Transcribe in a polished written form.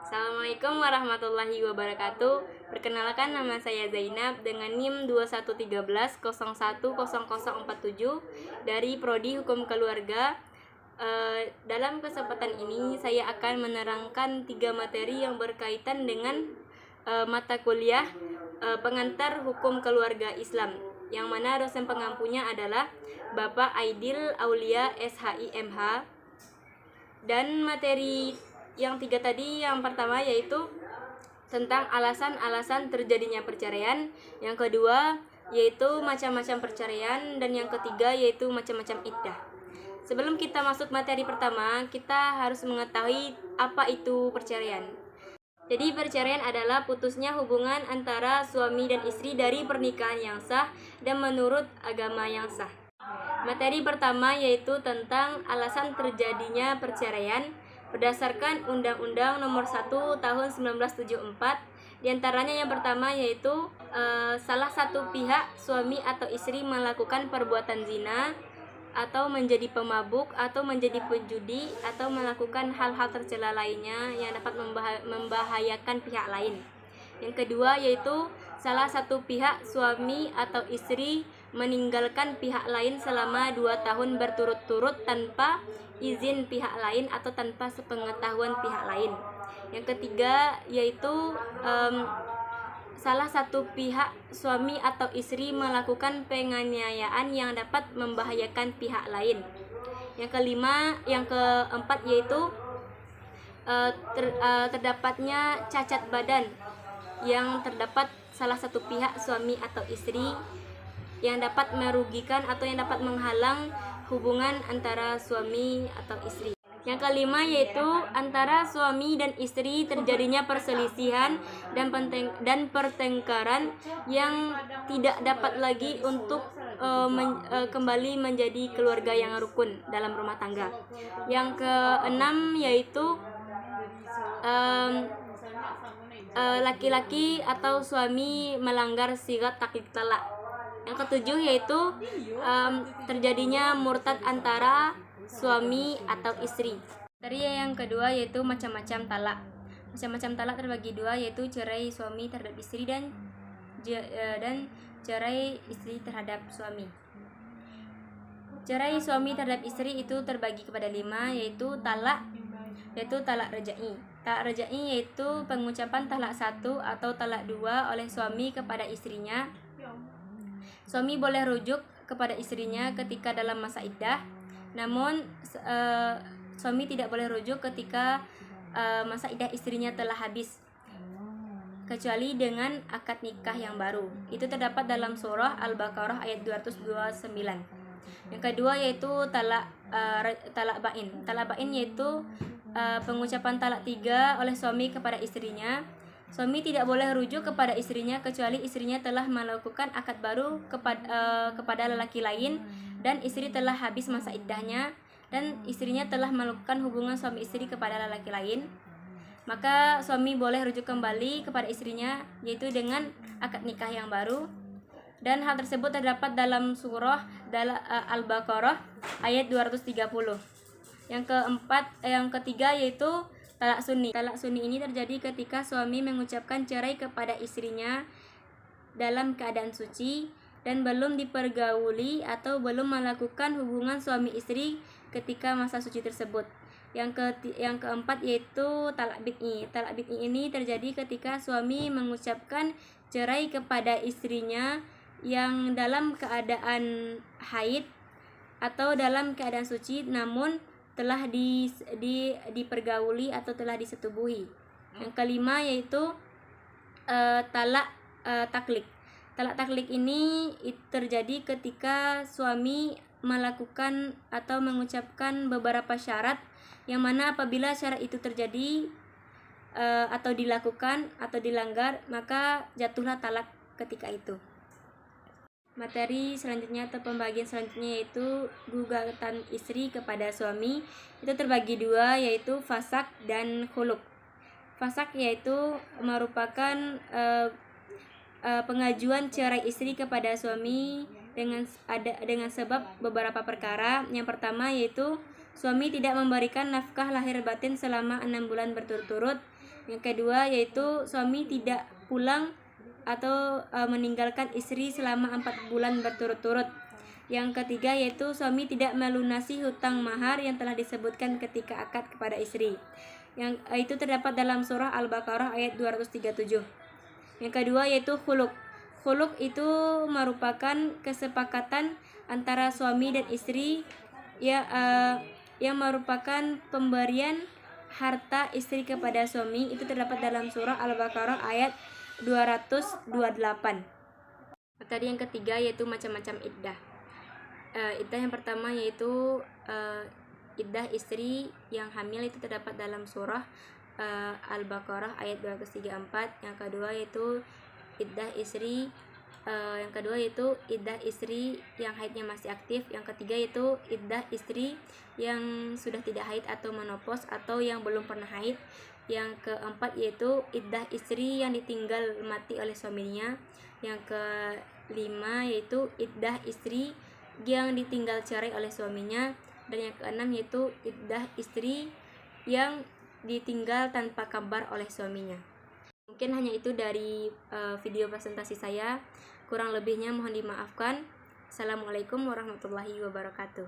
Assalamualaikum warahmatullahi wabarakatuh. Perkenalkan, nama saya Zainab dengan NIM 2113010047 dari Prodi Hukum Keluarga. Dalam kesempatan ini saya akan menerangkan 3 materi yang berkaitan dengan mata kuliah pengantar hukum keluarga Islam, yang mana dosen pengampunya adalah Bapak Aidil Aulia SHI MH. Dan materi yang 3 tadi, yang pertama yaitu tentang alasan-alasan terjadinya perceraian, yang kedua yaitu macam-macam perceraian, dan yang ketiga yaitu macam-macam iddah. Sebelum kita masuk materi pertama, kita harus mengetahui apa itu perceraian. Jadi perceraian adalah putusnya hubungan antara suami dan istri dari pernikahan yang sah dan menurut agama yang sah. Materi pertama yaitu tentang alasan terjadinya perceraian berdasarkan Undang-Undang Nomor 1 Tahun 1974. Di antaranya yang pertama yaitu salah satu pihak, suami atau istri, melakukan perbuatan zina atau menjadi pemabuk atau menjadi penjudi atau melakukan hal-hal tercela lainnya yang dapat membahayakan pihak lain. Yang kedua yaitu salah satu pihak, suami atau istri, meninggalkan pihak lain selama 2 tahun berturut-turut tanpa izin pihak lain atau tanpa sepengetahuan pihak lain. Yang ketiga yaitu salah satu pihak, suami atau istri, melakukan penganiayaan yang dapat membahayakan pihak lain. Yang keempat yaitu terdapatnya cacat badan yang terdapat salah satu pihak, suami atau istri, yang dapat merugikan atau yang dapat menghalang hubungan antara suami atau istri. Yang kelima yaitu antara suami dan istri terjadinya perselisihan dan pertengkaran yang tidak dapat lagi untuk kembali menjadi keluarga yang rukun dalam rumah tangga. Yang keenam yaitu laki-laki atau suami melanggar sigat taklid talak. Yang ketujuh yaitu terjadinya murtad antara suami atau istri. Materi yang kedua yaitu macam-macam talak. Macam-macam talak terbagi 2 yaitu cerai suami terhadap istri dan cerai istri terhadap suami. Cerai suami terhadap istri itu terbagi kepada 5 yaitu talak rajai. Talak rajai yaitu pengucapan talak 1 atau talak 2 oleh suami kepada istrinya. Suami boleh rujuk kepada istrinya ketika dalam masa iddah, namun suami tidak boleh rujuk ketika masa iddah istrinya telah habis, kecuali dengan akad nikah yang baru. Itu terdapat dalam surah Al-Baqarah ayat 229. Yang kedua yaitu talak bain. Talak bain yaitu pengucapan talak 3 oleh suami kepada istrinya. Suami tidak boleh rujuk kepada istrinya kecuali istrinya telah melakukan akad baru kepada lelaki lain dan istri telah habis masa iddahnya dan istrinya telah melakukan hubungan suami istri kepada lelaki lain. Maka suami boleh rujuk kembali kepada istrinya yaitu dengan akad nikah yang baru. Dan hal tersebut terdapat dalam surah Al-Baqarah ayat 230. Yang ketiga yaitu talak sunni. Talak sunni ini terjadi ketika suami mengucapkan cerai kepada istrinya dalam keadaan suci dan belum dipergauli atau belum melakukan hubungan suami istri ketika masa suci tersebut. Yang keempat yaitu talak bid'i. Talak bid'i ini terjadi ketika suami mengucapkan cerai kepada istrinya yang dalam keadaan haid atau dalam keadaan suci namun telah dipergauli atau telah disetubuhi. Yang kelima yaitu talak taklik. Talak taklik ini terjadi ketika suami melakukan atau mengucapkan beberapa syarat yang mana apabila syarat itu terjadi atau dilakukan atau dilanggar, maka jatuhlah talak ketika itu. Materi selanjutnya atau pembagian selanjutnya yaitu gugatan istri kepada suami. Itu terbagi 2 yaitu fasak dan khuluk. Fasak yaitu merupakan pengajuan cerai istri kepada suami dengan sebab beberapa perkara. Yang pertama yaitu suami tidak memberikan nafkah lahir batin selama 6 bulan berturut-turut. Yang kedua yaitu suami tidak pulang atau meninggalkan istri selama 4 bulan berturut-turut. Yang ketiga yaitu suami tidak melunasi hutang mahar yang telah disebutkan ketika akad kepada istri. Yang itu terdapat dalam surah Al-Baqarah ayat 237. Yang kedua yaitu khuluk. Khuluk itu merupakan kesepakatan antara suami dan istri yang merupakan pemberian harta istri kepada suami. Itu terdapat dalam surah Al-Baqarah ayat 228. Tadi yang ketiga yaitu macam-macam iddah. Iddah yang pertama yaitu iddah istri yang hamil, itu terdapat dalam surah Al-Baqarah ayat 234. Yang kedua yaitu iddah istri yang haidnya masih aktif. Yang ketiga yaitu iddah istri yang sudah tidak haid atau menopause atau yang belum pernah haid. Yang keempat yaitu iddah istri yang ditinggal mati oleh suaminya. Yang kelima yaitu iddah istri yang ditinggal cerai oleh suaminya. Dan yang keenam yaitu iddah istri yang ditinggal tanpa kabar oleh suaminya. Mungkin hanya itu dari video presentasi saya. Kurang lebihnya mohon dimaafkan. Assalamualaikum warahmatullahi wabarakatuh.